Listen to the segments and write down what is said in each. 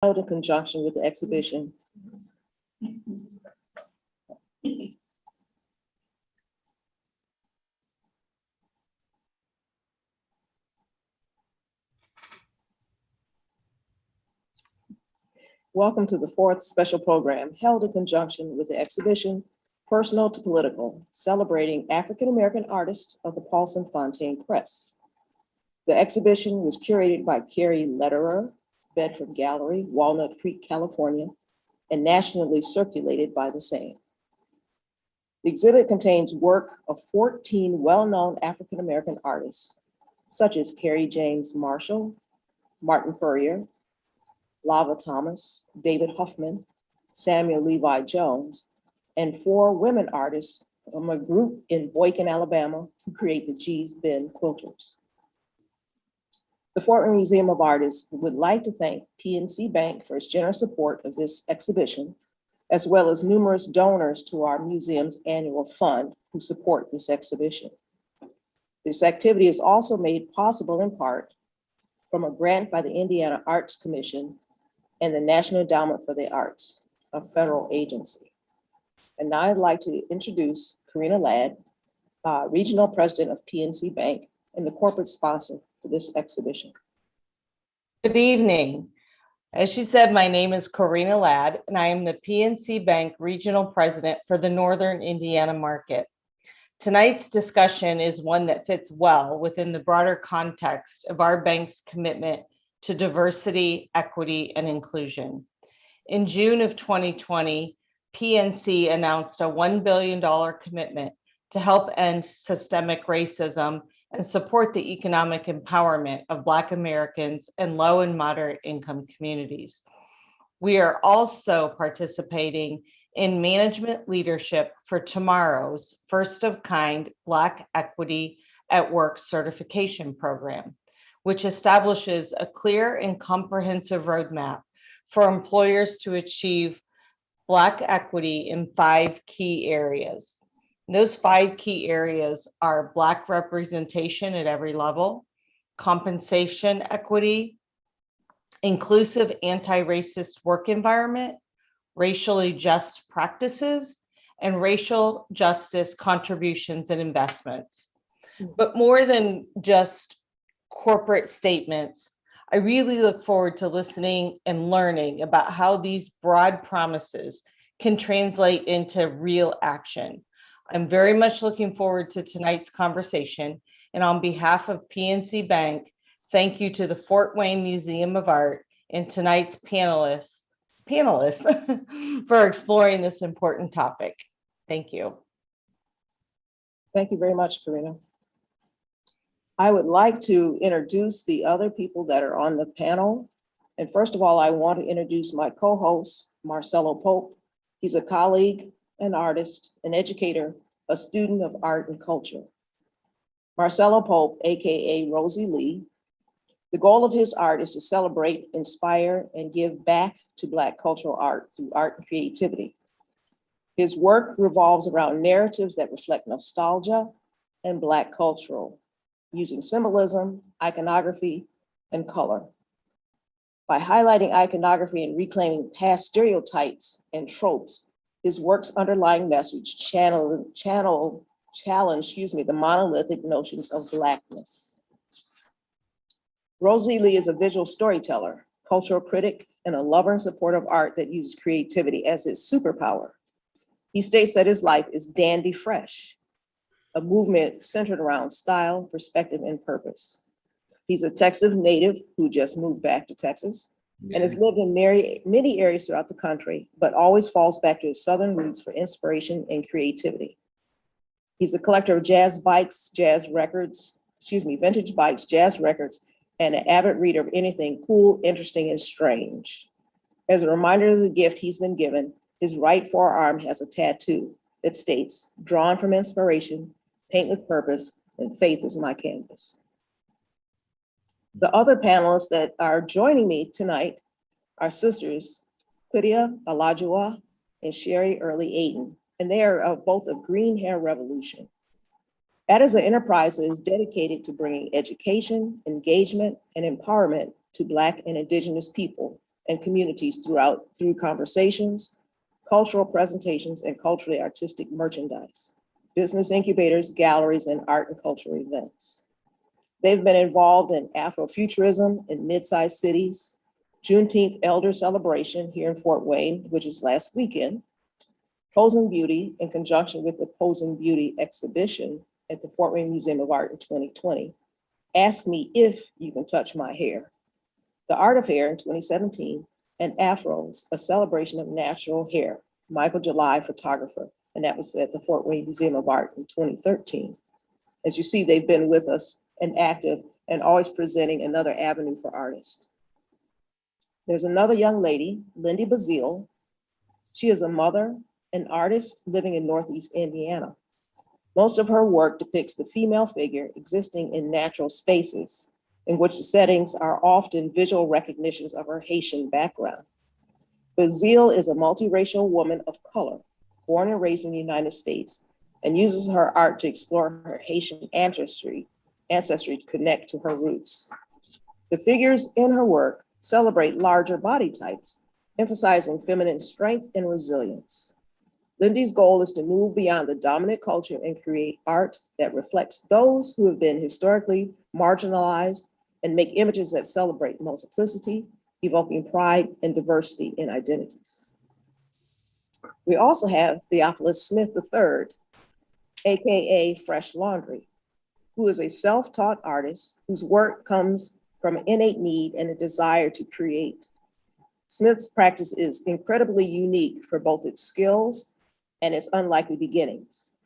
held in conjunction with the exhibition. Welcome to the fourth special program held in conjunction with the exhibition, Personal to Political, celebrating African-American artists of the Paulson Fontaine Press. The exhibition was curated by Kerry, Bedford Gallery, Walnut Creek, California, and nationally circulated by the same. The exhibit contains work of 14 well-known African-American artists, such as Kerry James Marshall, Martin Furrier, Lava Thomas, David Huffman, Samuel Levi Jones, and 4 women artists from a group in Boykin, Alabama, who create the G's Ben quilters. The Fort Wayne Museum of Art would like to thank PNC Bank for its generous support of this exhibition, as well as numerous donors to our museum's annual fund who support this exhibition. This activity is also made possible in part from a grant by the Indiana Arts Commission and the National Endowment for the Arts, a federal agency. And now I'd like to introduce Karina Ladd, Regional President of PNC Bank and the corporate sponsor for this exhibition. Good evening. As she said, my name is Karina Ladd, and I am the PNC Bank Regional President for the Northern Indiana market. Tonight's discussion is one that fits well within the broader context of our bank's commitment to diversity, equity, and inclusion. In June of 2020, PNC announced a $1 billion commitment to help end systemic racism and support the economic empowerment of Black Americans and low and moderate income communities. We are also participating in management leadership for tomorrow's first of kind Black Equity at Work certification program, which establishes a clear and comprehensive roadmap for employers to achieve Black equity in 5 key areas. Those 5 key areas are Black representation at every level, compensation equity, inclusive anti-racist work environment, racially just practices, and racial justice contributions and investments. But more than just corporate statements, I really look forward to listening and learning about how these broad promises can translate into real action. I'm very much looking forward to tonight's conversation, and on behalf of PNC Bank, thank you to the Fort Wayne Museum of Art and tonight's panelists for exploring this important topic. Thank you. Thank you very much, Karina. I would like to introduce the other people that are on the panel. And first of all, I want to introduce my co-host, Marcello Pope. He's a colleague, an artist, an educator, a student of art and culture. Marcello Pope, AKA Rosie Lee. The goal of his art is to celebrate, inspire, and give back to Black cultural art through art and creativity. His work revolves around narratives that reflect nostalgia and Black cultural, using symbolism, iconography, and color. By highlighting iconography and reclaiming past stereotypes and tropes, his work's underlying message challenge the monolithic notions of Blackness. Rosie Lee is a visual storyteller, cultural critic, and a lover and supporter of art that uses creativity as his superpower. He states that his life is dandy fresh, a movement centered around style, perspective, and purpose. He's a Texas native who just moved back to Texas and has lived in many areas throughout the country, but always falls back to his Southern roots for inspiration and creativity. He's a collector of vintage bikes, jazz records, and an avid reader of anything cool, interesting, and strange. As a reminder of the gift he's been given, his right forearm has a tattoo that states, "Drawn from inspiration, paint with purpose, and faith is my canvas." The other panelists that are joining me tonight are sisters Clydia, Oladuwa, and Sherry Early-Aden, and they are both of Green Hair Revolution. That is an enterprise that is dedicated to bringing education, engagement, and empowerment to Black and Indigenous people and communities through conversations, cultural presentations, and culturally artistic merchandise, business incubators, galleries, and art and cultural events. They've been involved in Afrofuturism in mid-sized cities, Juneteenth Elder Celebration here in Fort Wayne, which was last weekend, Posing Beauty in conjunction with the Posing Beauty exhibition at the Fort Wayne Museum of Art in 2020, Ask Me If You Can Touch My Hair, The Art of Hair in 2017, and Afros, a celebration of natural hair, Michael July photographer, and that was at the Fort Wayne Museum of Art in 2013. As you see, they've been with us and active and always presenting another avenue for artists. There's another young lady, Lyndy Bazile. She is a mother, an artist living in Northeast Indiana. Most of her work depicts the female figure existing in natural spaces, in which the settings are often visual recognitions of her Haitian background. Bazile is a multiracial woman of color, born and raised in the United States, and uses her art to explore her Haitian ancestry to connect to her roots. The figures in her work celebrate larger body types, emphasizing feminine strength and resilience. Lyndy's goal is to move beyond the dominant culture and create art that reflects those who have been historically marginalized and make images that celebrate multiplicity, evoking pride and diversity in identities. We also have Theoplis Smith III, AKA Phresh Laundry, who is a self-taught artist whose work comes from an innate need and a desire to create. Smith's practice is incredibly unique for both its skills and its unlikely beginnings.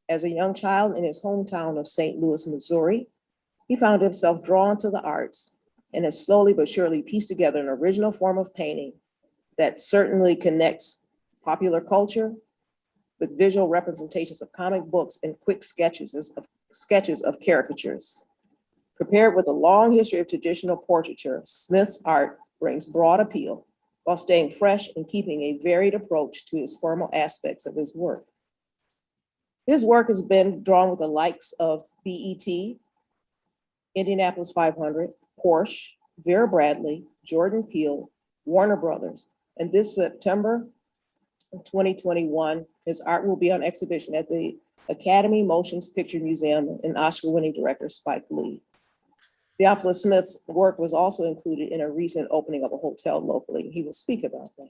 As a young child in his hometown of St. Louis, Missouri, he found himself drawn to the arts and has slowly but surely pieced together an original form of painting that certainly connects popular culture with visual representations of comic books and quick sketches of caricatures. Prepared with a long history of traditional portraiture, Smith's art brings broad appeal while staying fresh and keeping a varied approach to his formal aspects of his work. His work has been drawn with the likes of BET, Indianapolis 500, Porsche, Vera Bradley, Jordan Peele, Warner Brothers, and this September 2021, his art will be on exhibition at the Academy Motion Picture Museum and Oscar-winning director Spike Lee. Theoplis Smith's work was also included in a recent opening of a hotel locally. He will speak about that.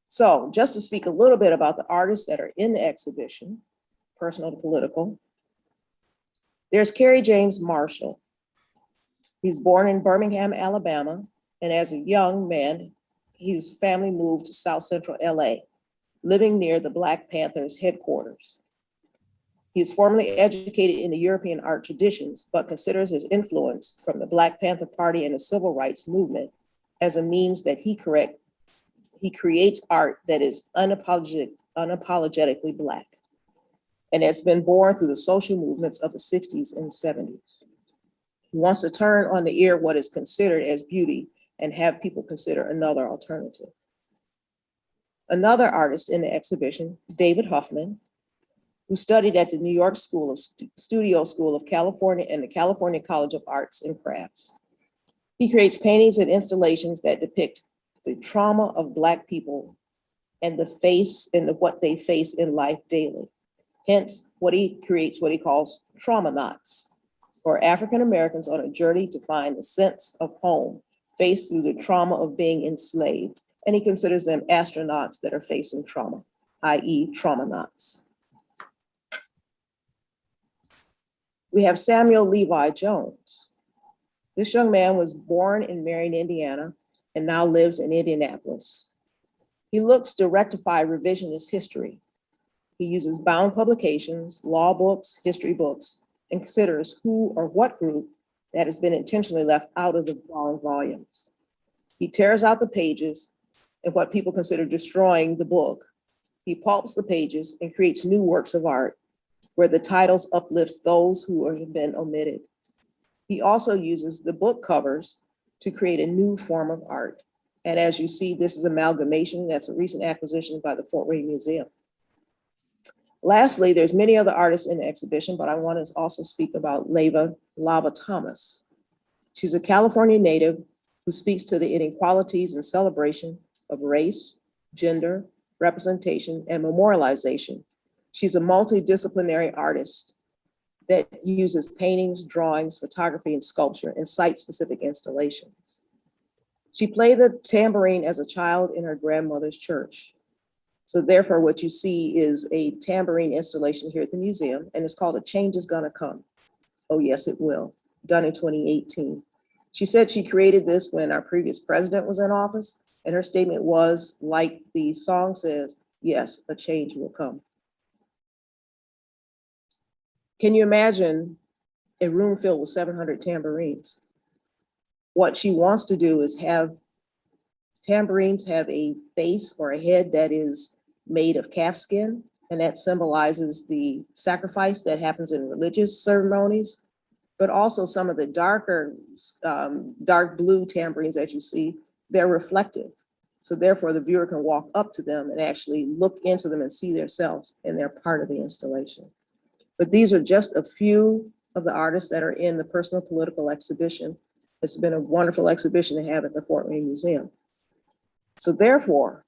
So just to speak a little bit about the artists that are in the exhibition, personal to political, there's Kerry James Marshall. He's born in Birmingham, Alabama, and as a young man, his family moved to South Central LA, living near the Black Panthers headquarters. He is formally educated in the European art traditions, but considers his influence from the Black Panther Party and the civil rights movement as a means that he creates art that is unapologetically Black. And it's been born through the social movements of the 60s and 70s. He wants to turn on the ear what is considered as beauty and have people consider another alternative. Another artist in the exhibition, David Huffman, who studied at the New York Studio School of California and the California College of Arts and Crafts. He creates paintings and installations that depict the trauma of Black people and what they face in life daily. Hence, he creates what he calls trauma knots, or African Americans on a journey to find the sense of home faced through the trauma of being enslaved. And he considers them astronauts that are facing trauma, i.e. trauma knots. We have Samuel Levi Jones. This young man was born in Marion, Indiana, and now lives in Indianapolis. He looks to rectify revisionist history. He uses bound publications, law books, history books, and considers who or what group that has been intentionally left out of the bound volumes. He tears out the pages and what people consider destroying the book. He pulps the pages and creates new works of art where the titles uplifts those who have been omitted. He also uses the book covers to create a new form of art. And as you see, this is Amalgamation. That's a recent acquisition by the Fort Wayne Museum. Lastly, there's many other artists in the exhibition, but I want to also speak about Lava Thomas. She's a California native who speaks to the inequalities and celebration of race, gender, representation, and memorialization. She's a multidisciplinary artist that uses paintings, drawings, photography, and sculpture in site-specific installations. She played the tambourine as a child in her grandmother's church. So therefore, what you see is a tambourine installation here at the museum, and it's called A Change Is Gonna Come. Oh yes, it will, done in 2018. She said she created this when our previous president was in office, and her statement was, like the song says, yes, a change will come. Can you imagine a room filled with 700 tambourines? What she wants to do is have tambourines have a face or a head that is made of calf skin, and that symbolizes the sacrifice that happens in religious ceremonies, but also some of the darker, dark blue tambourines that you see, they're reflective. So therefore the viewer can walk up to them and actually look into them and see themselves, and they're part of the installation. But these are just a few of the artists that are in the personal political exhibition. It's been a wonderful exhibition to have at the Fort Wayne Museum. So therefore,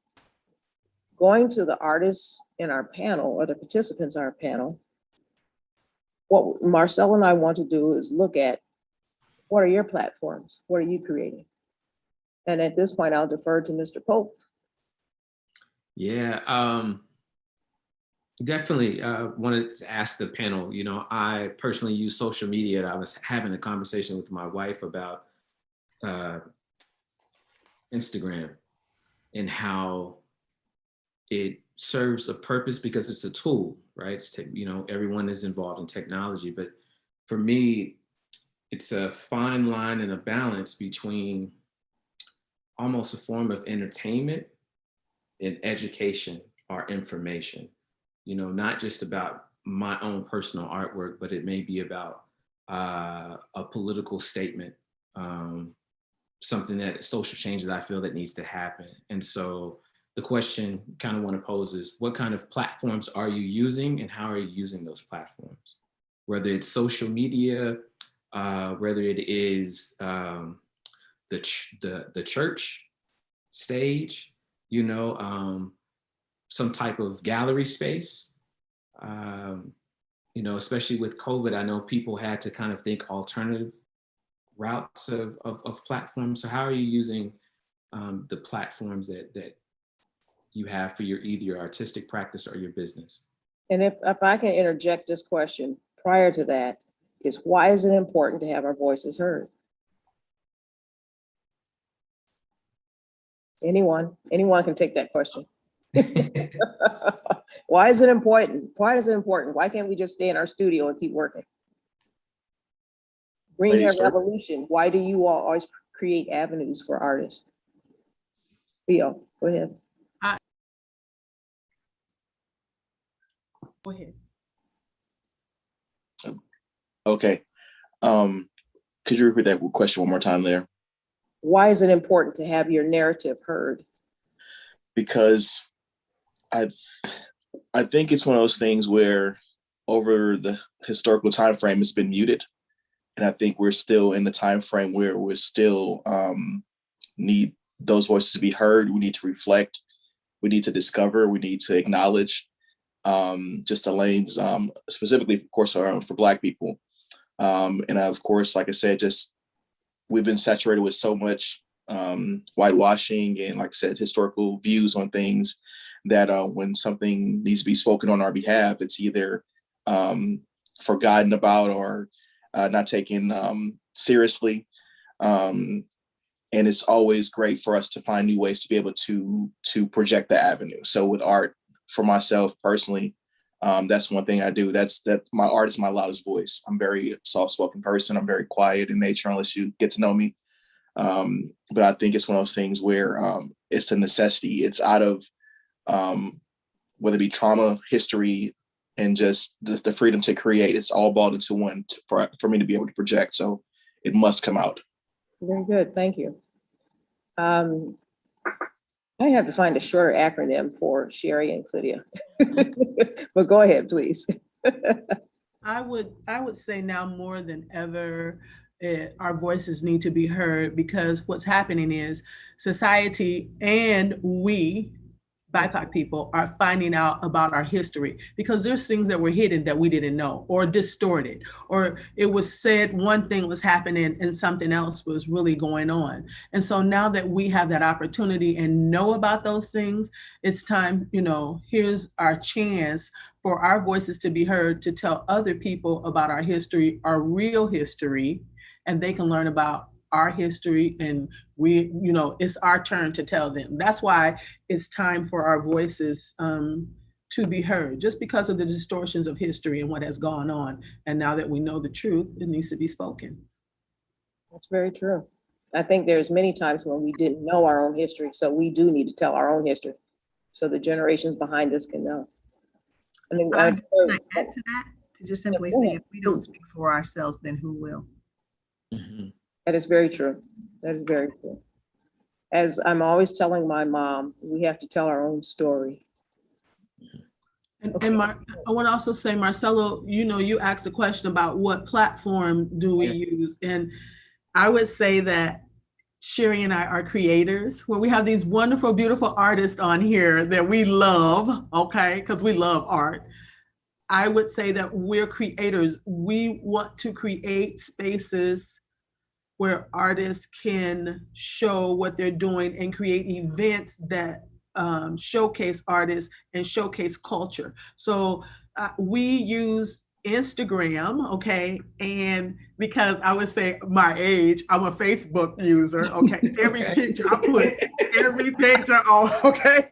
going to the artists in our panel or the participants in our panel, what Marcello and I want to do is look at what are your platforms? What are you creating? And at this point, I'll defer to Mr. Pope. Yeah, definitely wanted to ask the panel, you know, I personally use social media. I was having a conversation with my wife about Instagram and how it serves a purpose because it's a tool, right? You know, everyone is involved in technology, but for me, it's a fine line and a balance between almost a form of entertainment and education or information. You know, not just about my own personal artwork, but it may be about a political statement, something that social change that I feel that needs to happen. And so the question kind of want to pose is, what kind of platforms are you using and how are you using those platforms? Whether it's social media, whether it is the church stage, you know, some type of gallery space. You know, especially with COVID, I know people had to kind of think alternative routes of platforms. So how are you using the platforms that you have for either your artistic practice or your business? And if I can interject this question prior to that, is why is it important to have our voices heard? Anyone can take that question. Why is it important? Why is it important? Why can't we just stay in our studio and keep working? Green Hair Revolution, why do you all always create avenues for artists? Leo, go ahead. Go ahead. Okay. Could you repeat that question one more time there? Why is it important to have your narrative heard? Because I think it's one of those things where over the historical time frame, it's been muted. And I think we're still in the time frame where we're still need those voices to be heard. We need to reflect. We need to discover. We need to acknowledge just the lanes, specifically, of course, for Black people. And of course, like I said, just we've been saturated with so much whitewashing and, like I said, historical views on things that when something needs to be spoken on our behalf, it's either forgotten about or not taken seriously. And it's always great for us to find new ways to be able to project the avenue. So with art, for myself personally, that's one thing I do. That my art is my loudest voice. I'm very soft-spoken person. I'm very quiet in nature unless you get to know me. But I think it's one of those things where it's a necessity. It's out of whether it be trauma, history, and just the freedom to create. It's all balled into one for me to be able to project. So it must come out. Very good, thank you. I have to find a shorter acronym for Sherry and Clydia. But go ahead, please. I would say now more than ever, our voices need to be heard, because what's happening is society and we, BIPOC people, are finding out about our history, because there's things that were hidden that we didn't know, or distorted, or it was said one thing was happening and something else was really going on. And so now that we have that opportunity and know about those things, it's time, here's our chance for our voices to be heard, to tell other people about our history, our real history, and they can learn about our history, and we, it's our turn to tell them. That's why it's time for our voices to be heard, just because of the distortions of history and what has gone on. And now that we know the truth, it needs to be spoken. That's very true. I think there's many times when we didn't know our own history, so we do need to tell our own history so the generations behind us can know. I mean, Can I add to that? To just simply Yeah, go say, ahead. if we don't speak for ourselves, then who will? Mhm. that is very true. That is very true. As I'm always telling my mom, we have to tell our own story. And, Okay. and I want to also say, Marcello, you asked a question about what platform do we use, and I would say that Sherry and I are creators, where we have these wonderful, beautiful artists on here that we love, okay, because we love art. I would say that we're creators. We want to create spaces where artists can show what they're doing and create events that showcase artists and showcase culture. So we use Instagram, okay? And because I would say my age, I'm a Facebook user, okay? Every picture, I put every picture on, okay?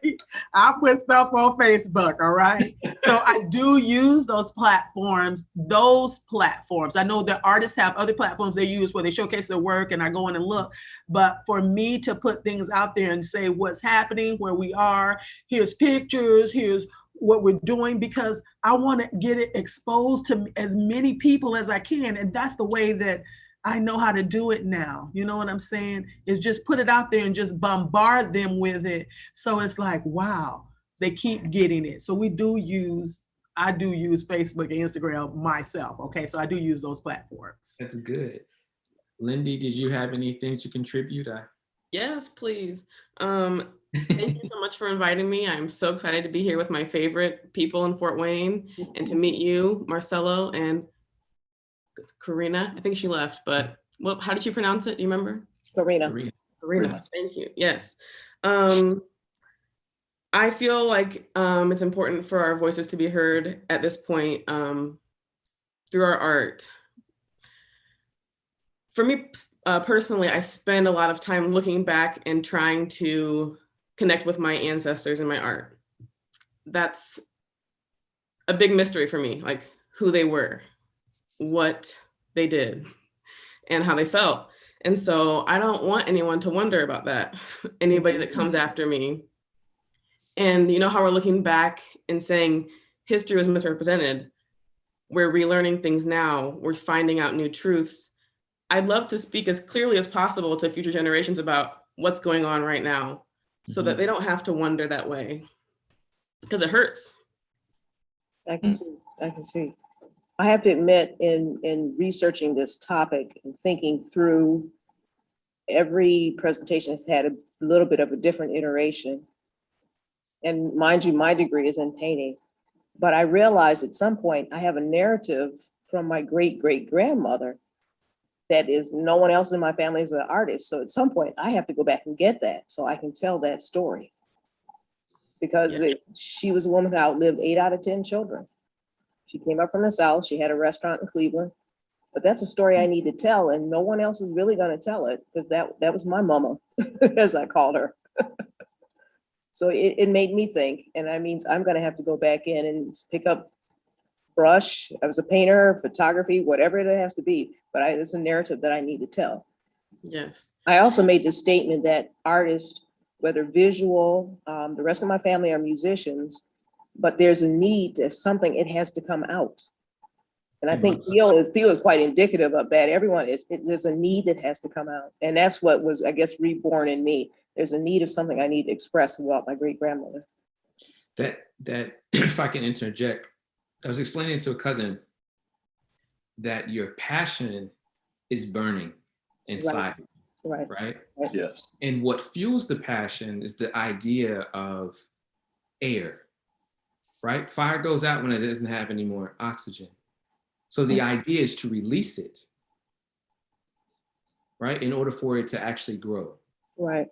I put stuff on Facebook, all right? So I do use those platforms. I know that artists have other platforms they use where they showcase their work and I go in and look, but for me to put things out there and say what's happening, where we are, here's pictures, here's what we're doing, because I want to get it exposed to as many people as I can. And that's the way that I know how to do it now. You know what I'm saying? Is just put it out there and just bombard them with it. So it's like, wow, they keep getting it. So I do use Facebook and Instagram myself. Okay. So I do use those platforms. That's good. Lyndy, did you have anything to contribute? Yes, please. Thank you so much for inviting me. I'm so excited to be here with my favorite people in Fort Wayne and to meet you, Marcello, and Karina. I think she left, but how did you pronounce it? Do you remember? Karina. Karina. Thank you. Yes. I feel like it's important for our voices to be heard at this point through our art. For me personally, I spend a lot of time looking back and trying to connect with my ancestors in my art. That's a big mystery for me, like who they were, what they did, and how they felt. And so I don't want anyone to wonder about that, anybody that comes after me. And you know how we're looking back and saying history was misrepresented. We're relearning things now. We're finding out new truths. I'd love to speak as clearly as possible to future generations about what's going on right now so that they don't have to wonder that way, because it hurts. I can see. I have to admit, in researching this topic and thinking through, every presentation has had a little bit of a different iteration. And mind you, my degree is in painting. But I realized at some point I have a narrative from my great-great-grandmother that is no one else in my family is an artist. So at some point I have to go back and get that so I can tell that story. Because she was a woman who outlived 8 out of 10 children. She came up from the South. She had a restaurant in Cleveland. But that's a story I need to tell, and no one else is really going to tell it, because that was my mama, as I called her. So it made me think, and that means I'm going to have to go back in and pick up brush. I was a painter, photography, whatever it has to be, but it's a narrative that I need to tell. Yes. I also made the statement that artists, whether visual, the rest of my family are musicians, but there's a need to something, it has to come out. And I think Theo is quite indicative of that. There's a need that has to come out. And that's what was, I guess, reborn in me. There's a need of something I need to express about my great-grandmother. That if I can interject, I was explaining to a cousin that your passion is burning inside, Right. right? Yes. And what fuels the passion is the idea of air, right? Fire goes out when it doesn't have any more oxygen. So the idea is to release it, right? In order for it to actually grow. Right.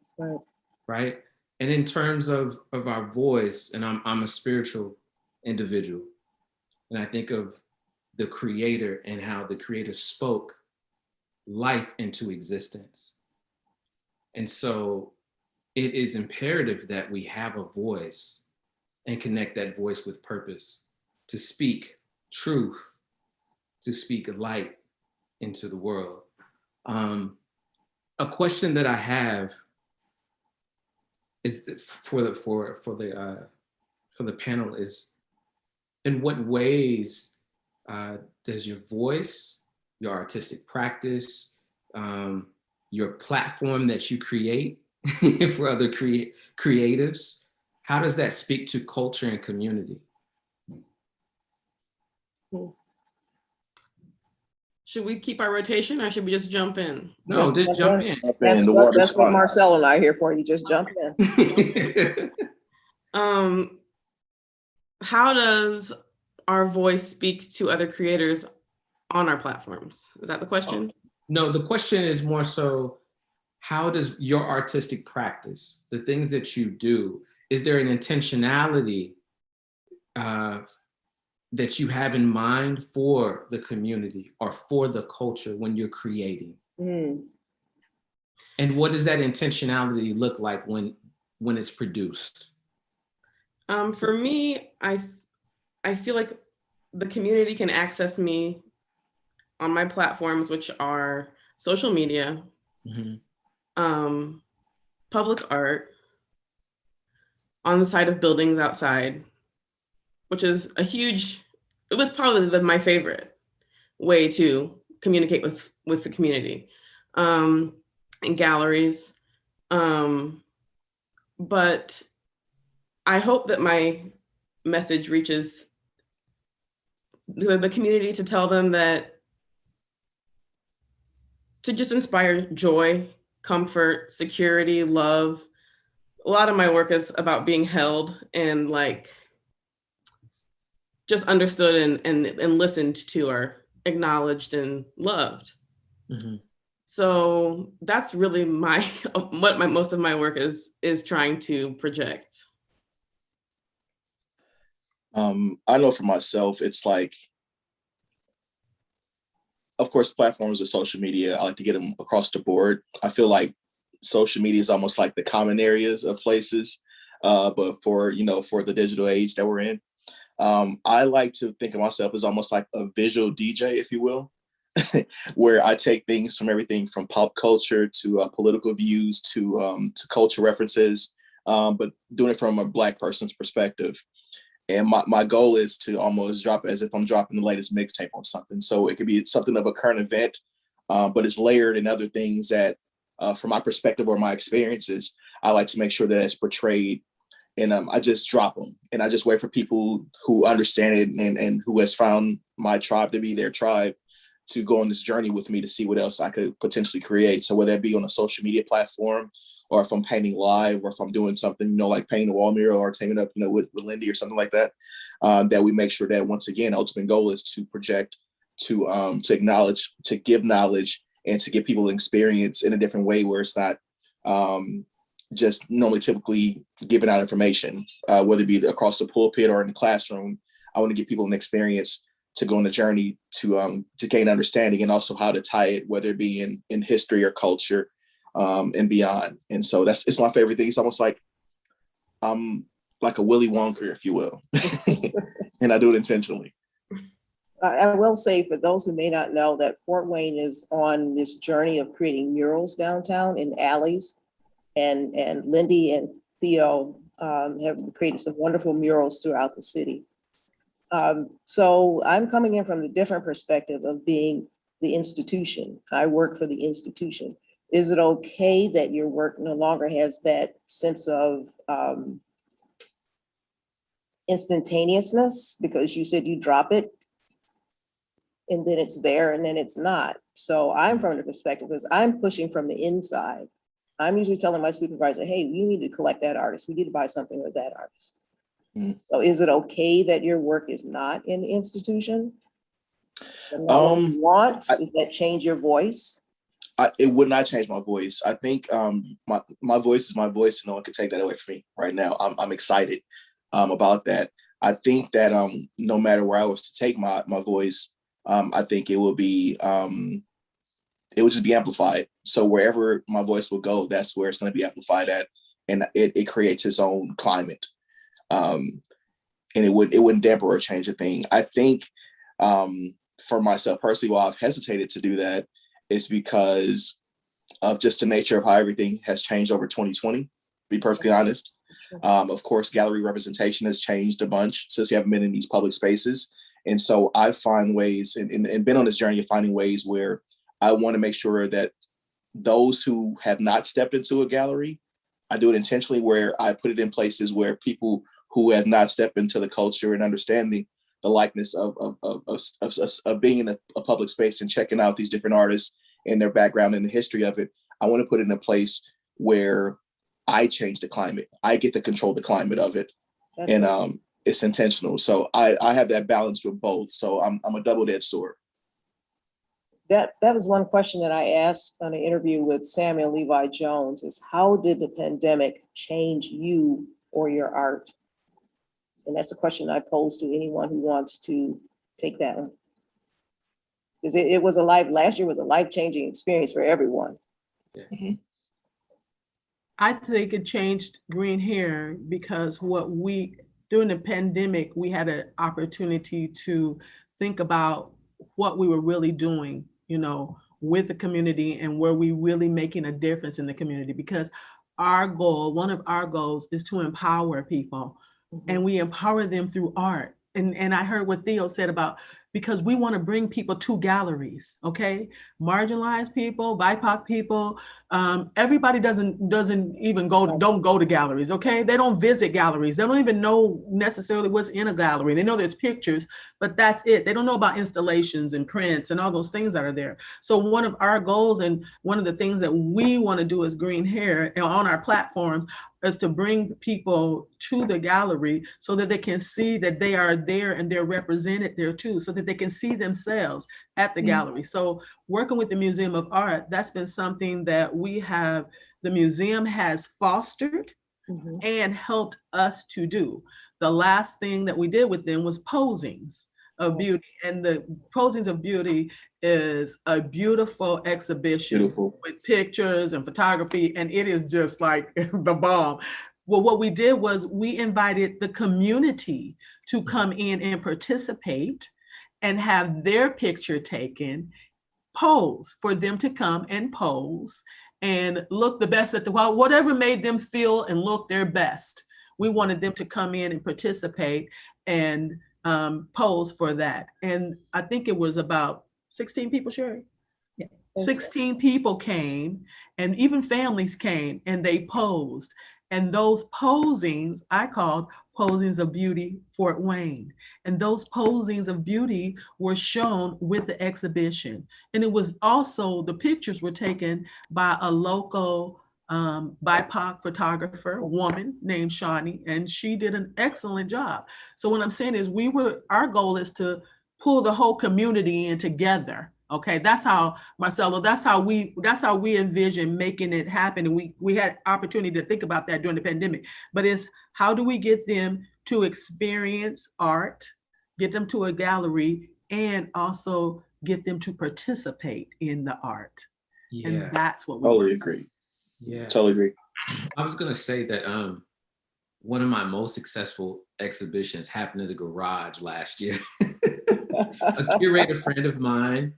Right. And in terms of our voice, and I'm a spiritual individual, and I think of the creator and how the creator spoke life into existence. And so it is imperative that we have a voice and connect that voice with purpose, to speak truth, to speak light into the world. A question that I have is for the panel is, in what ways does your voice, your artistic practice, your platform that you create for other creatives, how does that speak to culture and community? Should we keep our rotation or should we just jump in? No, just jump in. That's the what water's fine. Marcello and I are here for. You just jump in. How does our voice speak to other creators on our platforms? Is that the question? No, the question is more so, how does your artistic practice, the things that you do, is there an intentionality that you have in mind for the community or for the culture when you're creating? Mm. And what does that intentionality look like when it's produced? For me, I feel like the community can access me on my platforms, which are social media, public art, on the side of buildings outside, which is it was probably my favorite way to communicate with the community, in galleries. But I hope that my message reaches the community, to tell them that, to just inspire joy, comfort, security, love. A lot of my work is about being held and like just understood and listened to, or acknowledged and loved. So that's really what most of my work is trying to project. I know for myself, it's like, of course, platforms with social media, I like to get them across the board. I feel like social media is almost like the common areas of places, but for the digital age that we're in, I like to think of myself as almost like a visual DJ, if you will, where I take things from everything from pop culture to political views to culture references, but doing it from a Black person's perspective. And my goal is to almost drop it as if I'm dropping the latest mixtape on something. So it could be something of a current event, but it's layered in other things that, from my perspective or my experiences, I like to make sure that it's portrayed. And I just drop them, and I just wait for people who understand it and who has found my tribe to be their tribe to go on this journey with me to see what else I could potentially create. So whether it be on a social media platform, or if I'm painting live, or if I'm doing something, like painting a wall mural or teaming up, with Lyndy or something like that, that we make sure that, once again, ultimate goal is to project, to acknowledge, to give knowledge, and to give people an experience in a different way where it's not just normally typically giving out information, whether it be across the pulpit or in the classroom. I want to give people an experience to go on the journey to gain understanding, and also how to tie it, whether it be in history or culture, and beyond. And so it's my favorite thing. It's almost like I'm like a Willy Wonka, if you will, and I do it intentionally. I will say, for those who may not know, that Fort Wayne is on this journey of creating murals downtown in alleys, and Lyndy and Theo have created some wonderful murals throughout the city. So I'm coming in from the different perspective of being the institution. I work for the institution. Is it okay that your work no longer has that sense of instantaneousness? Because you said you drop it and then it's there and then it's not. So I'm from the perspective, because I'm pushing from the inside. I'm usually telling my supervisor, hey, we need to collect that artist. We need to buy something with that artist. Mm. So is it okay that your work is not in the institution? And not what you want? Does that change your voice? It would not change my voice. I think my voice is my voice. No one can take that away from me right now. I'm excited about that. I think that no matter where I was to take my voice, I think it would just be amplified. So wherever my voice will go, that's where it's going to be amplified at, and it creates its own climate. And it wouldn't damper or change a thing. I think for myself personally, while I've hesitated to do that, is because of just the nature of how everything has changed over 2020, to be perfectly honest. Of course, gallery representation has changed a bunch since we haven't been in these public spaces. And so I find ways and been on this journey of finding ways where I want to make sure that those who have not stepped into a gallery, I do it intentionally, where I put it in places where people who have not stepped into the culture and understanding the likeness of being in a public space and checking out these different artists and their background and the history of it. I want to put it in a place where I change the climate. I get to control the climate of it. That's and right. It's intentional. So I have that balance with both. So I'm a double-edged sword. That was one question that I asked on an interview with Samuel Levi Jones, is how did the pandemic change you or your art? And that's a question I pose to anyone who wants to take that one. Because last year was a life-changing experience for everyone. Mm-hmm. I think it changed Green Hair because during the pandemic, we had an opportunity to think about what we were really doing, with the community, and were we really making a difference in the community? Because one of our goals is to empower people. Mm-hmm. And we empower them through art. And I heard what Theo said about, because we want to bring people to galleries, okay? Marginalized people, BIPOC people, everybody don't go to galleries, okay? They don't visit galleries. They don't even know necessarily what's in a gallery. They know there's pictures, but that's it. They don't know about installations and prints and all those things that are there. So one of our goals and one of the things that we want to do as Green Hair on our platforms is to bring people to the gallery so that they can see that they are there and they're represented there too, so that they can see themselves at the gallery. So working with the Museum of Art, that's been something that the museum has fostered and helped us to do. The last thing that we did with them was posings of beauty. And the Posings of Beauty is a beautiful exhibition with pictures and photography, and it is just like the bomb. Well, what we did was we invited the community to come in and participate and have their picture taken, pose, for them to come and pose and look the best whatever made them feel and look their best. We wanted them to come in and participate and pose for that. And I think it was about 16 people, Sherry? Yeah. 16 people came, and even families came, and they posed. And those posings, I called Posings of Beauty Fort Wayne. And those posings of beauty were shown with the exhibition. And it was also, the pictures were taken by a local BIPOC photographer, a woman named Shawnee, and she did an excellent job. So what I'm saying is our goal is to pull the whole community in together. Okay, that's how, Marcello, that's how we envision making it happen. And we had opportunity to think about that during the pandemic, but it's how do we get them to experience art, get them to a gallery, and also get them to participate in the art. Yeah. And that's what we totally agree. Yeah, totally agree. I was gonna say that one of my most successful exhibitions happened in the garage last year. A curator friend of mine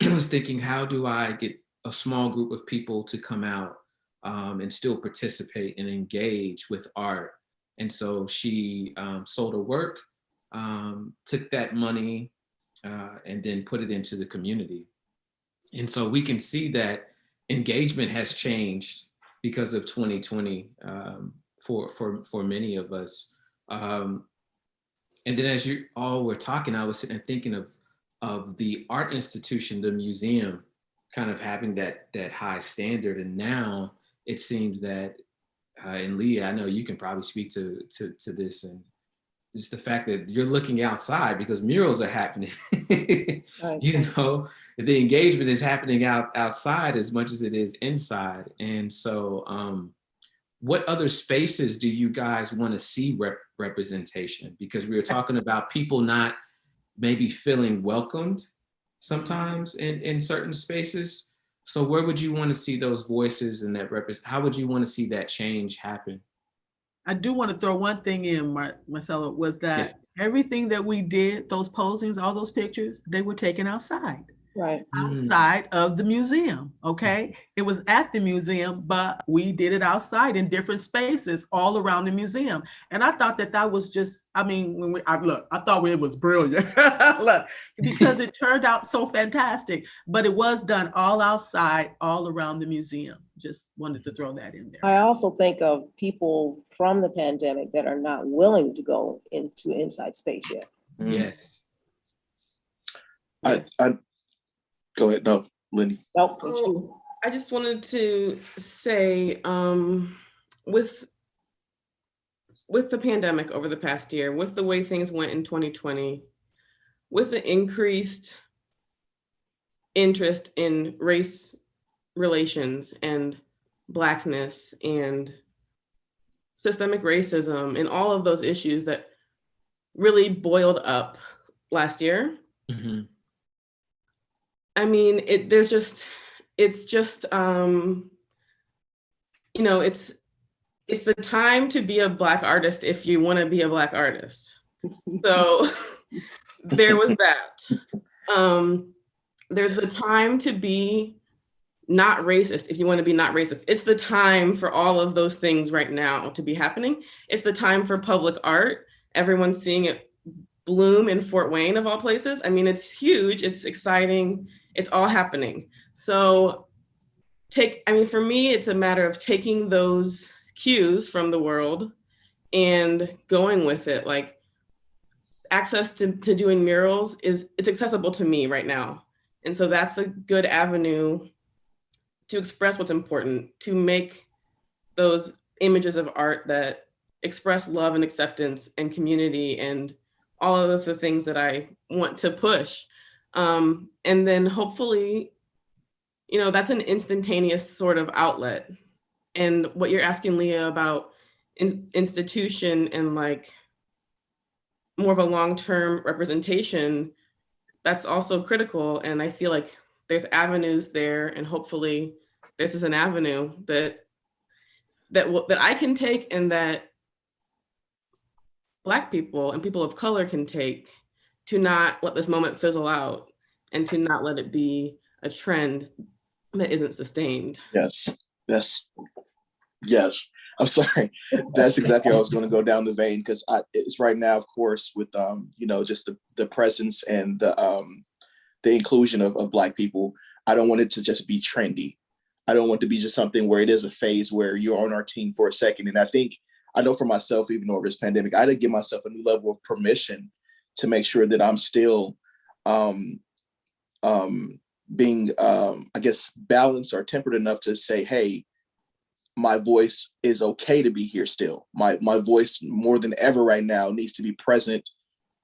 was thinking, how do I get a small group of people to come out and still participate and engage with art? And so she sold her work, took that money, and then put it into the community. And so we can see that engagement has changed because of 2020 for many of us. And then as you all were talking, I was sitting and thinking of the art institution, the museum, kind of having that high standard. And now it seems that, and Leah, I know you can probably speak to this, and it's the fact that you're looking outside because murals are happening. Right. You know, the engagement is happening outside as much as it is inside. And so what other spaces do you guys want to see representation? Because we were talking about people not maybe feeling welcomed sometimes in certain spaces. So where would you want to see those voices and that how would you want to see that change happen? I do want to throw one thing in, Marcello, was that Yes. everything that we did, those posings, all those pictures, they were taken outside. Right. Outside of the museum, okay? It was at the museum, but we did it outside in different spaces all around the museum. And I thought that was just, I mean, I thought it was brilliant. Look, because it turned out so fantastic, but it was done all outside, all around the museum. Just wanted to throw that in there. I also think of people from the pandemic that are not willing to go into inside space yet. Yes. I go ahead. No, Lyndy. Nope. It's you. I just wanted to say, with the pandemic over the past year, with the way things went in 2020, with the increased interest in race relations and Blackness and systemic racism and all of those issues that really boiled up last year. Mm-hmm. I mean, it's just, you know, it's the time to be a Black artist if you want to be a Black artist. So there was that. There's the time to be not racist if you want to be not racist. It's the time for all of those things right now to be happening. It's the time for public art. Everyone's seeing it bloom in Fort Wayne of all places. I mean, it's huge, it's exciting, it's all happening. So for me, it's a matter of taking those cues from the world and going with it. Like, access to doing murals it's accessible to me right now. And so that's a good avenue to express what's important, to make those images of art that express love and acceptance and community and all of the things that I want to push. And then hopefully, you know, that's an instantaneous sort of outlet. And what you're asking, Leah, about institution and like more of a long-term representation, that's also critical. And I feel like there's avenues there, and hopefully this is an avenue that I can take, and that Black people and people of color can take, to not let this moment fizzle out and to not let it be a trend that isn't sustained. Yes. I'm sorry. That's exactly how I was going to go down the vein, because it's right now, of course, with you know, just the presence and the inclusion of Black people. I don't want it to just be trendy. I don't want it to be just something where it is a phase where you're on our team for a second. And I know for myself, even over this pandemic, I had to give myself a new level of permission to make sure that I'm still being, I guess, balanced or tempered enough to say, hey, my voice is okay to be here still. My voice, more than ever right now, needs to be present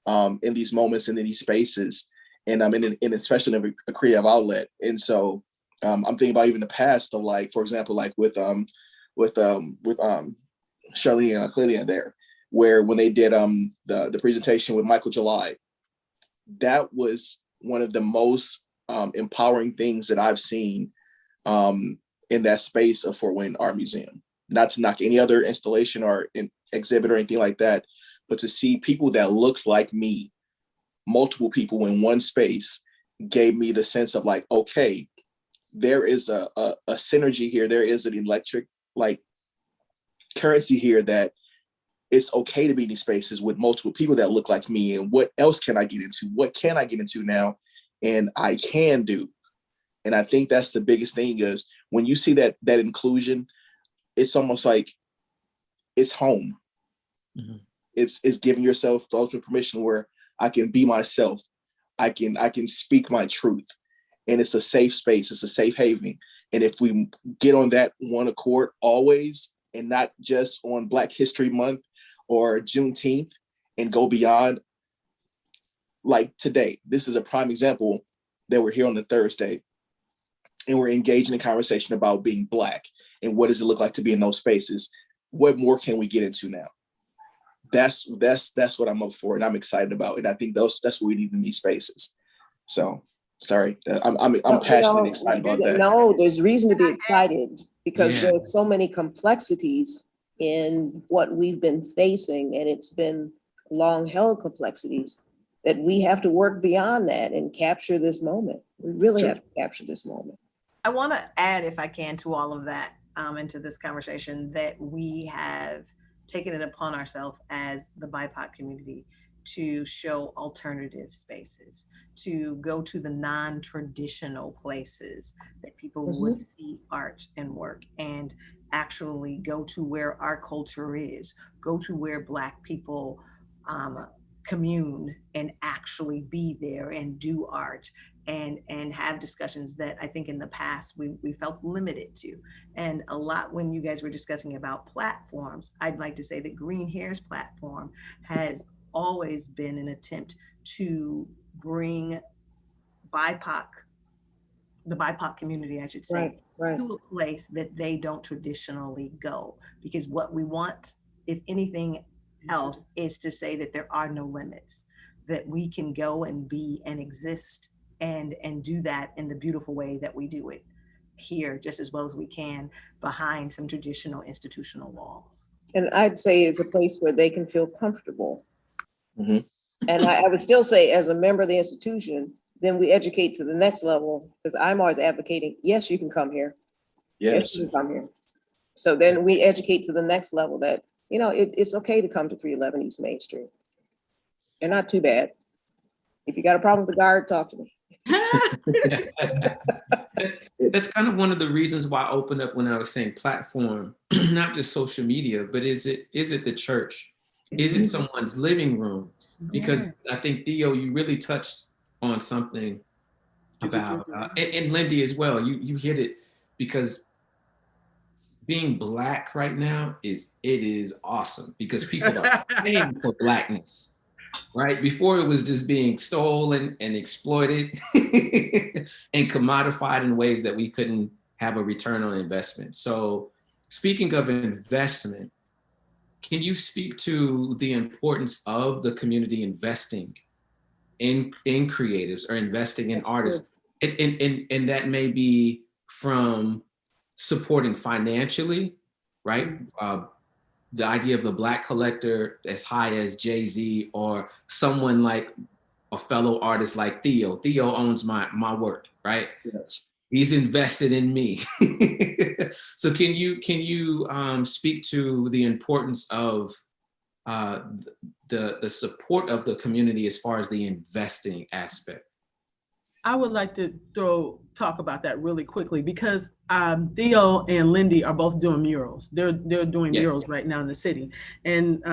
in these moments and in these spaces. And I'm in especially in a creative outlet. And so I'm thinking about even the past of, like, for example, like with Charlene and Clydia there, where when they did the presentation with Michael July, that was one of the most empowering things that I've seen in that space of Fort Wayne Art Museum. Not to knock any other installation or exhibit or anything like that, but to see people that looked like me, multiple people in one space, gave me the sense of like, okay, there is a synergy here. There is an electric like currency here that it's okay to be in these spaces with multiple people that look like me. And what else can I get into? What can I get into now? And I can do. And I think that's the biggest thing, is when you see that inclusion, it's almost like it's home. Mm-hmm. It's giving yourself the ultimate permission where I can be myself. I can speak my truth. and it's a safe space. It's a safe haven. And if we get on that one accord always, and not just on Black History Month or Juneteenth, and go beyond, like today, this is a prime example that we're here on the Thursday and we're engaging in conversation about being Black and what does it look like to be in those spaces. What more can we get into now? That's what I'm up for and I'm excited about. And I think that's what we need in these spaces. So sorry, I'm passionate and excited about that. No, there's reason to be excited because Yeah. there's so many complexities in what we've been facing, and it's been long held complexities that we have to work beyond that and capture this moment. We really Sure. have to capture this moment. I want to add, if I can, to all of that, into this conversation, that we have taken it upon ourselves as the BIPOC community to show alternative spaces, to go to the non-traditional places that people would see art and work, and actually go to where our culture is, go to where Black people commune and actually be there and do art and have discussions that I think in the past we felt limited to. And a lot, when you guys were discussing about platforms, I'd like to say that Green Hair's platform has always been an attempt to bring the BIPOC community, I should say, Right. to a place that they don't traditionally go. Because what we want, if anything else, is to say that there are no limits, that we can go and be and exist and do that in the beautiful way that we do it here, just as well as we can behind some traditional institutional walls. And I'd say it's a place where they can feel comfortable. Mhm. And I would still say, as a member of the institution, then we educate to the next level, because I'm always advocating, yes, you can come here. Yes. You can come here. So then we educate to the next level that, it's okay to come to 311 East Main Street. They're not too bad. If you got a problem with the guard, talk to me. That's kind of one of the reasons why I opened up when I was saying platform, not just social media, but is it the church? Is it someone's living room? Because I think, Theo, you really touched on something about, and Lyndy as well, you hit it, because being Black right now is awesome because people are paying for Blackness. Right? Before it was just being stolen and exploited and commodified in ways that we couldn't have a return on investment. So speaking of investment, can you speak to the importance of the community investing in creatives or investing in artists? And that may be from supporting financially, right? The idea of the Black collector as high as Jay-Z, or someone like a fellow artist like Theo. Theo owns my work, right? Yes. He's invested in me. So can you speak to the importance of the support of the community as far as the investing aspect? I would like to talk about that really quickly, because Theo and Lyndy are both doing murals. They're doing murals right now in the city, and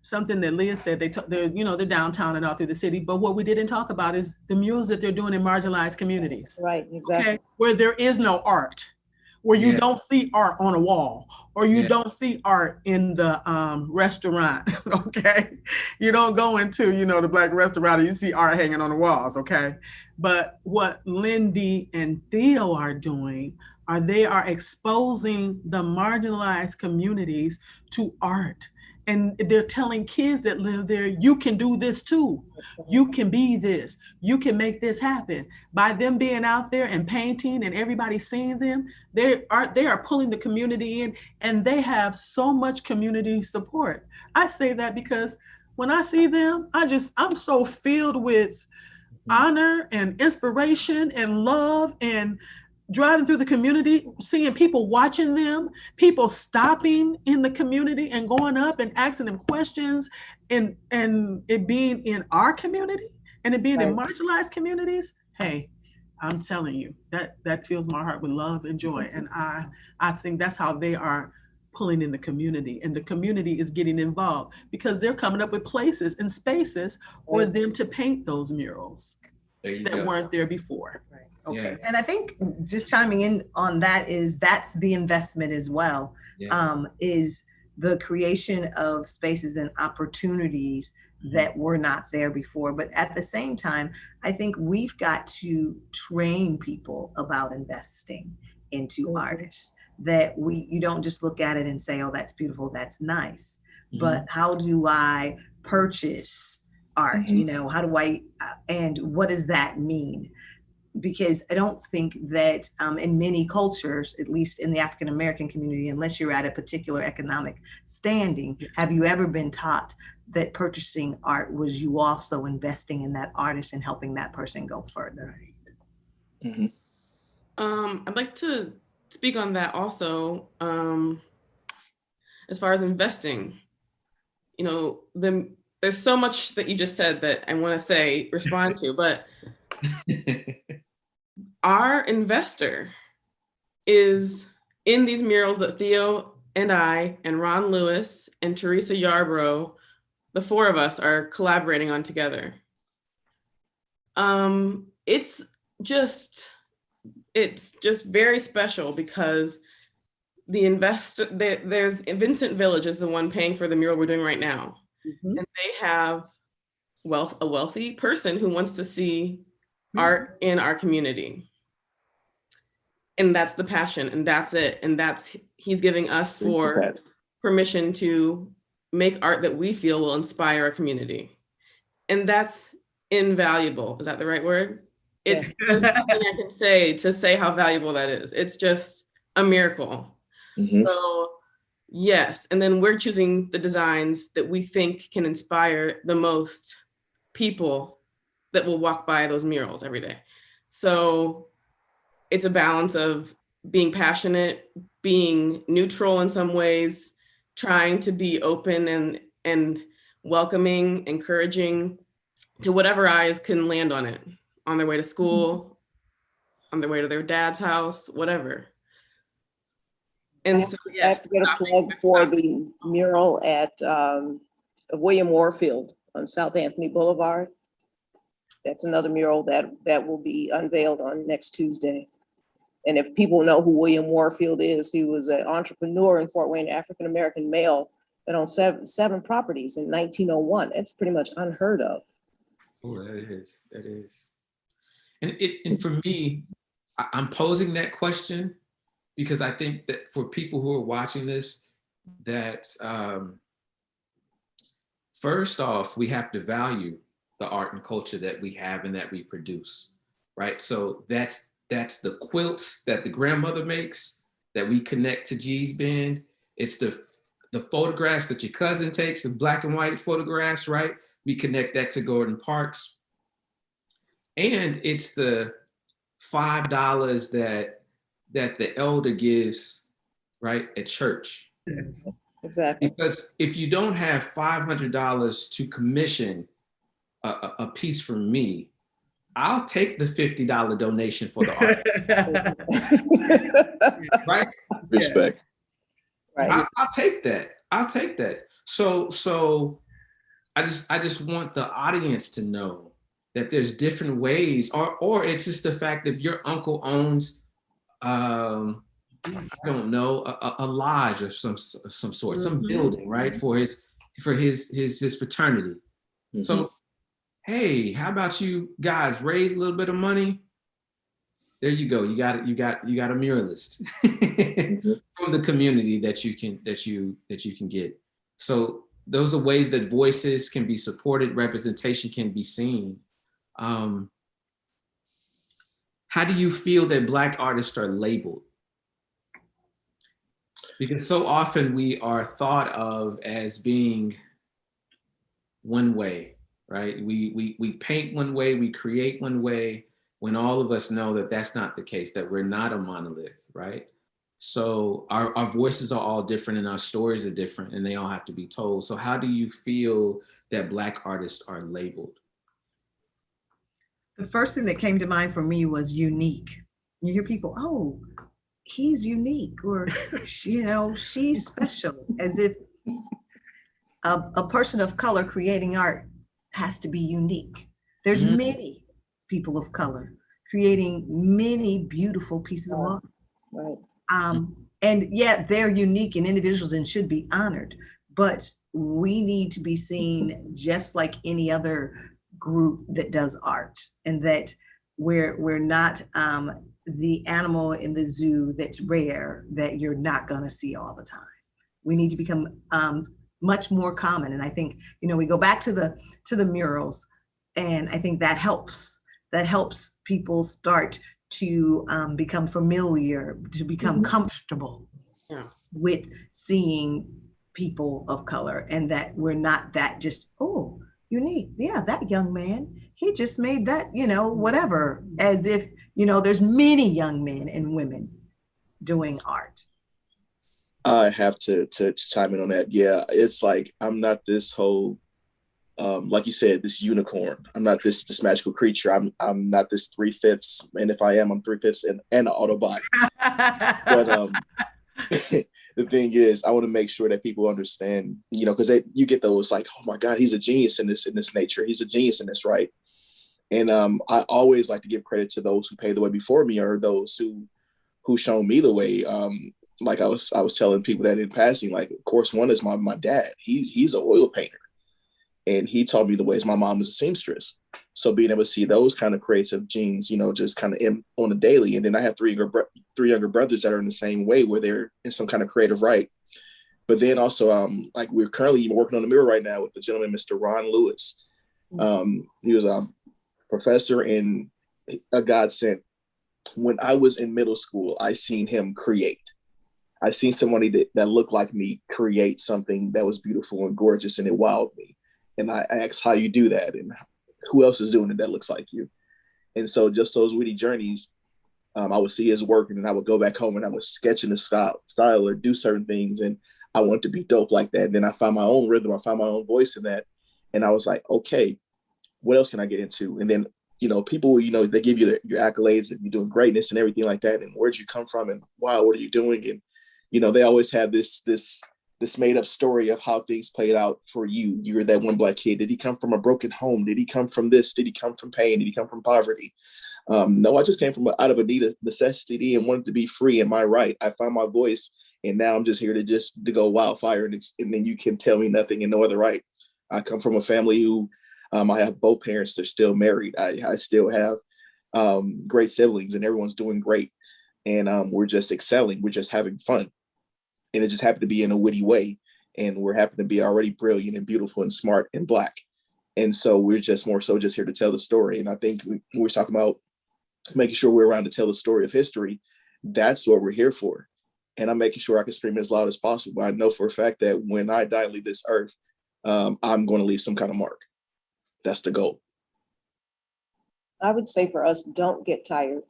something that Leah said, they're downtown and all through the city. But what we didn't talk about is the murals that they're doing in marginalized communities. Right, exactly. Okay? Where there is no art, where you don't see art on a wall, or you don't see art in the restaurant, okay? You don't go into, the Black restaurant and you see art hanging on the walls, okay? But what Lyndy and Theo are doing they are exposing the marginalized communities to art. And they're telling kids that live there, you can do this too. You can be this. You can make this happen. By them being out there and painting and everybody seeing them, they are pulling the community in, and they have so much community support. I say that because when I see them, I'm so filled with honor and inspiration and love, and driving through the community, seeing people watching them, people stopping in the community and going up and asking them questions, and it being in our community and it being in marginalized communities. Hey, I'm telling you, that fills my heart with love and joy. And I think that's how they are pulling in the community, and the community is getting involved because they're coming up with places and spaces for them to paint those murals. There you that go. weren't there before. Right. Okay. Yeah. And I think just chiming in on that that's the investment as well. Yeah. Is the creation of spaces and opportunities that were not there before. But at the same time, I think we've got to train people about investing into artists, that you don't just look at it and say, oh, that's beautiful, that's nice. But how do I purchase art? You know, how do I, and what does that mean? Because I don't think that in many cultures, at least in the African American community, unless you're at a particular economic standing, have you ever been taught that purchasing art was you also investing in that artist and helping that person go further? I'd like to speak on that also. As far as investing, you know, there's so much that you just said that I want to respond to, but our investor is in these murals that Theo and I and Ron Lewis and Teresa Yarbrough, the four of us, are collaborating on together. It's just very special because the investor, there's Vincent Village is the one paying for the mural we're doing right now. And they have a wealthy person who wants to see art in our community. And that's the passion, and that's it. And he's giving us for permission to make art that we feel will inspire our community. And that's invaluable. Is that the right word? It's there's nothing I can say to say how valuable that is. It's just a miracle. So yes, and then we're choosing the designs that we think can inspire the most people that will walk by those murals every day. So it's a balance of being passionate, being neutral in some ways, trying to be open and welcoming, encouraging to whatever eyes can land on it, on their way to school, on their way to their dad's house, whatever. And so, I have to get a plug for the mural at William Warfield on South Anthony Boulevard. That's another mural that will be unveiled on next Tuesday. And if people know who William Warfield is, he was an entrepreneur in Fort Wayne, African-American male that owned seven properties in 1901. It's pretty much unheard of. Oh, that is. And for me, I'm posing that question because I think that for people who are watching this, that first off, we have to value the art and culture that we have and that we produce, right? So that's the quilts that the grandmother makes that we connect to G's Bend. It's the photographs that your cousin takes, the black and white photographs, right? We connect that to Gordon Parks. And it's the $5 that the elder gives, right, at church. Yes. Exactly. Because if you don't have $500 to commission a piece from me, I'll take the $50 donation for the art. Right? Respect. Right. I'll take that. So I just want the audience to know that there's different ways, or it's just the fact that your uncle owns, I don't know, a lodge of some sort, some building, right, for his fraternity. So, hey, how about you guys raise a little bit of money? There you go. You got a muralist from the community that you can get. So those are ways that voices can be supported, representation can be seen. How do you feel that Black artists are labeled? Because so often we are thought of as being one way, right? We paint one way, we create one way, when all of us know that that's not the case, that we're not a monolith, right? So our voices are all different and our stories are different and they all have to be told. So how do you feel that Black artists are labeled? The first thing that came to mind for me was unique. You hear people, oh, he's unique, or she's special, as if a person of color creating art has to be unique. There's many people of color, creating many beautiful pieces of art. Right. And yet they're unique and individuals and should be honored, but we need to be seen just like any other group that does art, and that we're not the animal in the zoo that's rare that you're not going to see all the time. We need to become much more common. And I think, we go back to the murals, and I think that helps people start to become familiar, to become comfortable with seeing people of color, and that we're not that just, oh, unique. Yeah, that young man, he just made that, whatever, as if, there's many young men and women doing art. I have to chime in on that. Yeah, it's like, I'm not this whole, like you said, this unicorn. I'm not this magical creature. I'm not this 3/5, and if I am, I'm 3/5 and an Autobot. But the thing is, I want to make sure that people understand, because you get those like, oh my God, he's a genius in this nature. He's a genius in this, right? And I always like to give credit to those who paved the way before me, or those who shown me the way. Like I was telling people that in passing, like, of course, one is my dad. He's an oil painter, and he taught me the ways. My mom was a seamstress. So being able to see those kind of creative genes, just kind of on a daily. And then I have three younger brothers that are in the same way, where they're in some kind of creative right. But then also, like, we're currently working on the mirror right now with the gentleman, Mr. Ron Lewis. He was a professor and a godsend. When I was in middle school, I seen him create. I seen somebody that looked like me create something that was beautiful and gorgeous, and it wowed me. And I asked how you do that, and who else is doing it that looks like you. And so just those witty journeys, I would see his work, and then I would go back home and I would sketch in the style or do certain things. And I wanted to be dope like that. And then I found my own rhythm. I found my own voice in that. And I was like, okay, what else can I get into? And then, people, they give you your accolades, and you're doing greatness and everything like that. And where'd you come from? And wow, what are you doing? And, they always have this made up story of how things played out for you. You're that one Black kid. Did he come from a broken home? Did he come from this? Did he come from pain? Did he come from poverty? No, I just came from out of a need of necessity and wanted to be free in my right. I found my voice, and now I'm just here to go wildfire, and then you can tell me nothing and no other right. I come from a family who I have both parents. They're still married. I still have great siblings, and everyone's doing great. And we're just excelling. We're just having fun. And it just happened to be in a witty way. And we're happen to be already brilliant and beautiful and smart and Black. And so we're just more so just here to tell the story. And I think when we're talking about making sure we're around to tell the story of history, that's what we're here for. And I'm making sure I can scream as loud as possible. I know for a fact that when I die and leave this earth, I'm going to leave some kind of mark. That's the goal. I would say for us, don't get tired.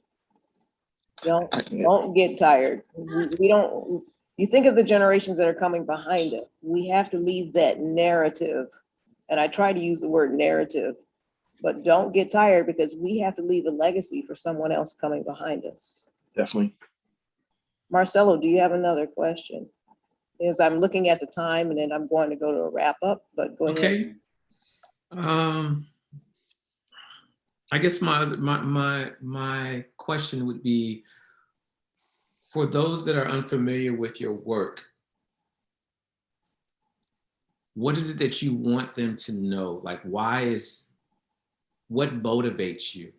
Don't get tired. We don't. You think of the generations that are coming behind us. We have to leave that narrative, and I try to use the word narrative, but don't get tired, because we have to leave a legacy for someone else coming behind us. Definitely. Marcello, do you have another question? Because I'm looking at the time, and then I'm going to go to a wrap up, but go ahead. Okay. I guess my question would be, for those that are unfamiliar with your work, what is it that you want them to know? Like, what motivates you?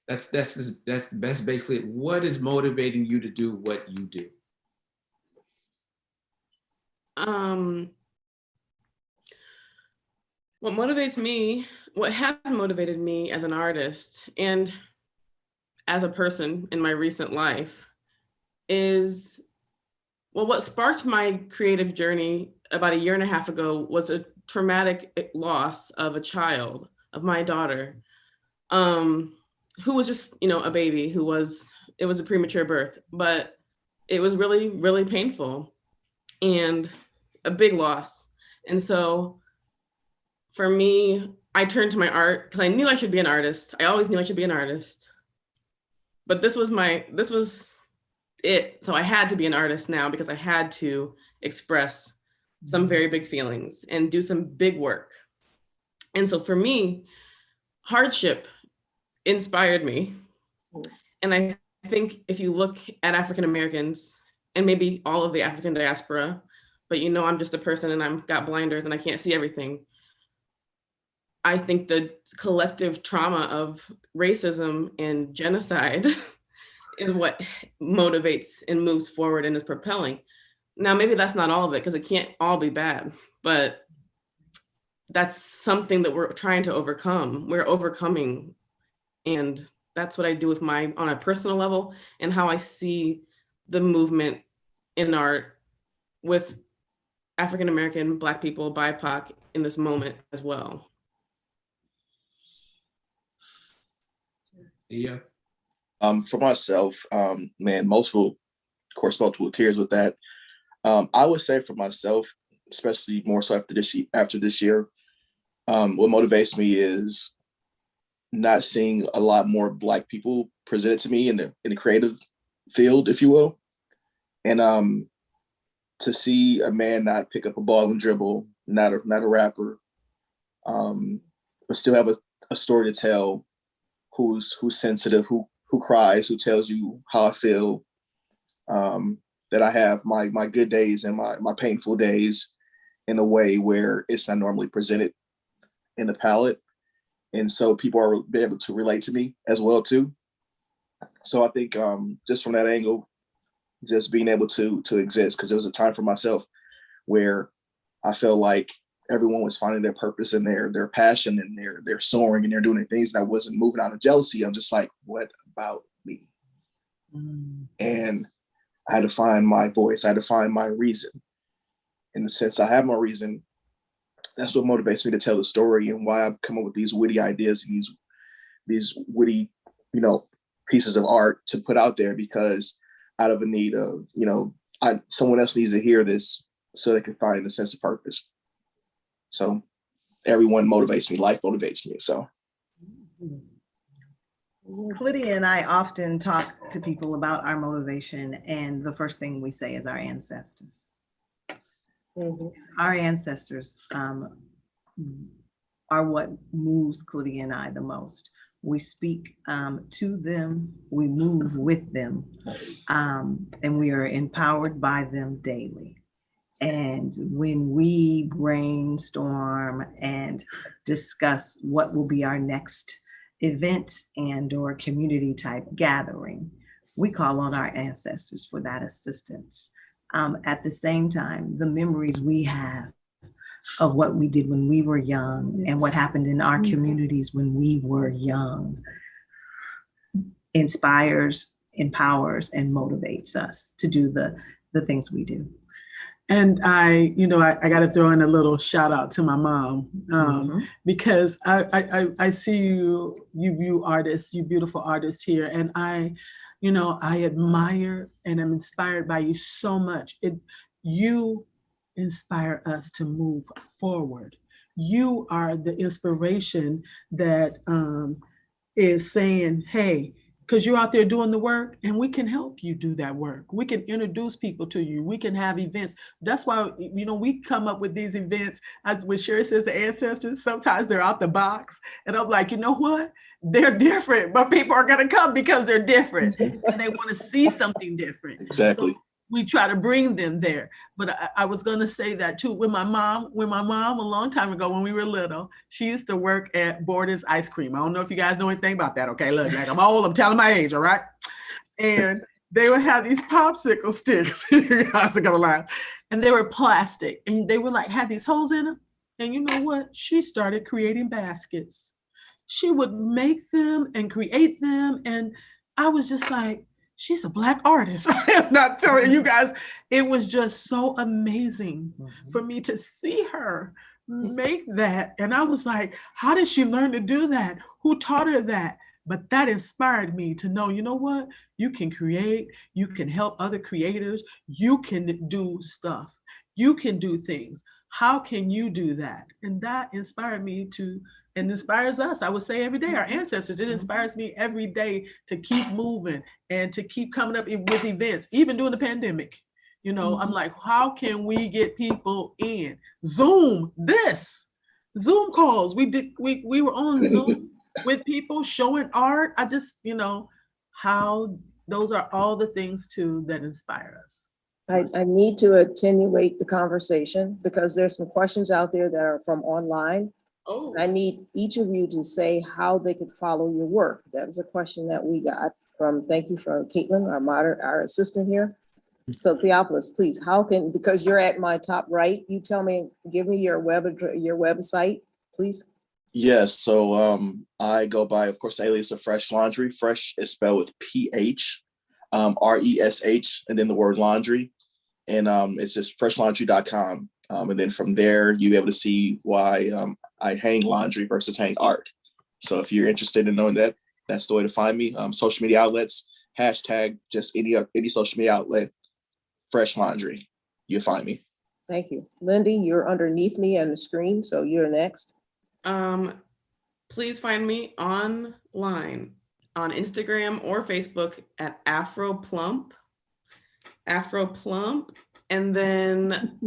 That's basically it. What is motivating you to do what you do? What motivates me, what has motivated me as an artist and as a person in my recent life is, well, what sparked my creative journey about 1.5 years ago was a traumatic loss of a child, of my daughter, who was just, a baby, it was a premature birth, but it was really, really painful and a big loss. And so for me, I turned to my art because I knew I should be an artist. I always knew I should be an artist, but this was it. So I had to be an artist now because I had to express some very big feelings and do some big work. And so for me, hardship inspired me. And I think if you look at African Americans and maybe all of the African diaspora, but you know, I'm just a person and I've got blinders and I can't see everything. I think the collective trauma of racism and genocide is what motivates and moves forward and is propelling. Now, maybe that's not all of it because it can't all be bad, but that's something that we're trying to overcome. We're overcoming. And that's what I do with on a personal level and how I see the movement in art with African-American, Black people, BIPOC in this moment as well. Yeah. For myself, man, multiple tears with that. I would say for myself, especially more so after this year, what motivates me is not seeing a lot more Black people presented to me in the creative field, if you will. And to see a man not pick up a ball and dribble, not a rapper, but still have a story to tell, who's sensitive, who cries, who tells you how I feel, that I have my good days and my painful days in a way where it's not normally presented in the palette. And so people are able to relate to me as well too. So I think just from that angle, just being able to exist, because there was a time for myself where I felt like everyone was finding their purpose and their passion, and they're soaring and they're doing things, and I wasn't moving out of jealousy. I'm just like, what about me? And I had to find my voice. I had to find my reason. In the sense I have my reason, that's what motivates me to tell the story, and why I've come up with these witty ideas and these witty, pieces of art to put out there, because out of a need of, someone else needs to hear this so they can find a sense of purpose. So everyone motivates me. Life motivates me. So. Clydia and I often talk to people about our motivation, and the first thing we say is our ancestors. Our ancestors are what moves Clydia and I the most. We speak to them, we move with them, and we are empowered by them daily. And when we brainstorm and discuss what will be our next event and or community type gathering, we call on our ancestors for that assistance. At the same time, the memories we have of what we did when we were young and what happened in our communities when we were young inspires, empowers, and motivates us to do the things we do. And I got to throw in a little shout out to my mom, because I see you artists, you beautiful artists here, and I admire and I'm inspired by you so much. You inspire us to move forward. You are the inspiration that is saying, hey, because you're out there doing the work and we can help you do that work. We can introduce people to you. We can have events. That's why, we come up with these events. As when Sherry says the ancestors, sometimes they're out the box. And I'm like, you know what? They're different, but people are going to come because they're different and they want to see something different. Exactly. So we try to bring them there. But I was going to say that too. When my mom, a long time ago, when we were little, she used to work at Borders Ice Cream. I don't know if you guys know anything about that. Okay, look, like I'm old, I'm telling my age, all right? And they would have these popsicle sticks. You guys are going to laugh. And they were plastic. And they were had these holes in them. And you know what? She started creating baskets. She would make them and create them. And I was just like, she's a Black artist. I am not telling you guys. It was just so amazing for me to see her make that. And I was like, how did she learn to do that? Who taught her that? But that inspired me to know, you know what? You can create, you can help other creators, you can do stuff, you can do things. How can you do that? And that inspired me to, and inspires us, I would say every day, our ancestors, it inspires me every day to keep moving and to keep coming up with events, even during the pandemic. I'm like, how can we get people in? Zoom calls. We were on Zoom with people, showing art. I just, how those are all the things too that inspire us. I need to attenuate the conversation because there's some questions out there that are from online. Oh, I need each of you to say how they could follow your work. That was a question that we got thank you from Caitlin, our assistant here. So Theoplis, please, because you're at my top right, you tell me, give me your website, please. Yes, so I go by, of course, the alias of Phresh Laundry. Phresh is spelled with PH, RESH, and then the word laundry. And it's just phreshlandry.com. And then from there, you'll be able to see why I hang laundry versus hang art. So if you're interested in knowing that, that's the way to find me. Social media outlets, hashtag, just any social media outlet, Phresh Laundry, you'll find me. Thank you. Lyndy, you're underneath me on the screen, so you're next. Please find me online on Instagram or Facebook at AfroPlump, and then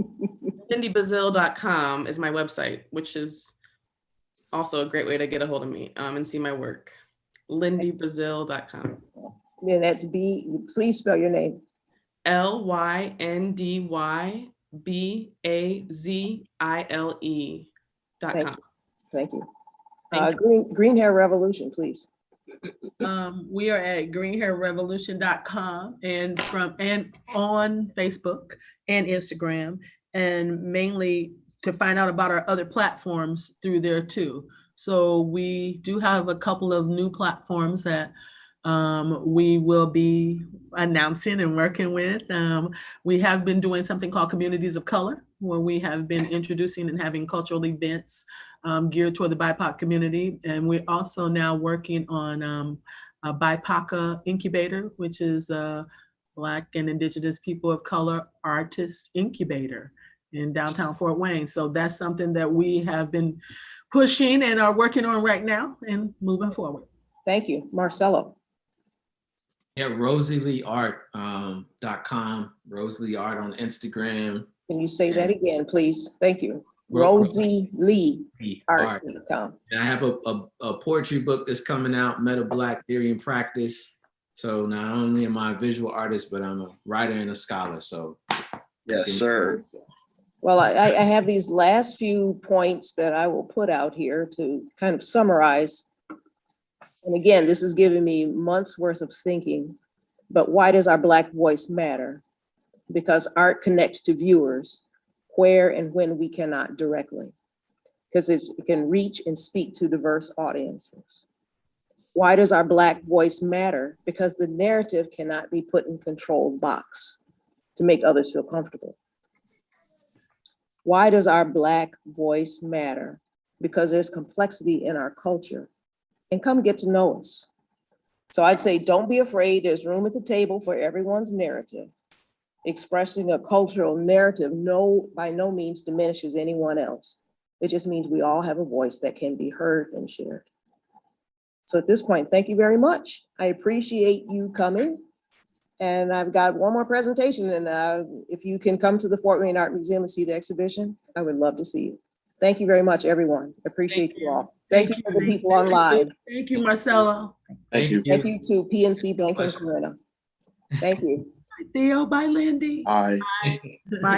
LyndyBazile.com is my website, which is also a great way to get a hold of me and see my work. LyndyBazile.com. And that's please spell your name. LyndyBazile.com. Thank you. Thank Green Hair Revolution, please. we are at greenhairrevolution.com and on Facebook and Instagram, and mainly to find out about our other platforms through there too. So we do have a couple of new platforms that we will be announcing and working with. We have been doing something called Communities of Color, where we have been introducing and having cultural events geared toward the BIPOC community. And we're also now working on a BIPOC incubator, which is a Black and Indigenous people of color artist incubator in downtown Fort Wayne. So that's something that we have been pushing and are working on right now and moving forward. Thank you. Marcello. Yeah, RosieLeeArt.com, Rosie Art on Instagram. Can you say that again, please? Thank you. Rosie RosieLeeArt.com. And I have a poetry book that's coming out, Meta Black Theory and Practice. So not only am I a visual artist, but I'm a writer and a scholar. So Yes, sir. Well, I have these last few points that I will put out here to kind of summarize. And again, this is giving me months worth of thinking, but why does our Black voice matter? Because art connects to viewers where and when we cannot directly, because it can reach and speak to diverse audiences. Why does our Black voice matter? Because the narrative cannot be put in controlled box to make others feel comfortable. Why does our Black voice matter? Because there's complexity in our culture, and come get to know us. So I'd say, don't be afraid. There's room at the table for everyone's narrative. Expressing a cultural narrative by no means diminishes anyone else. It just means we all have a voice that can be heard and shared. So at this point, thank you very much. I appreciate you coming. And I've got one more presentation, and if you can come to the Fort Wayne Art Museum and see the exhibition, I would love to see you. Thank you very much, everyone. Appreciate you all. Thank you for the people online. Thank you, Marcello. Thank you. Thank you to PNC Bank and Corinna. Thank you. Theo, bye, Lyndy. Bye. Bye.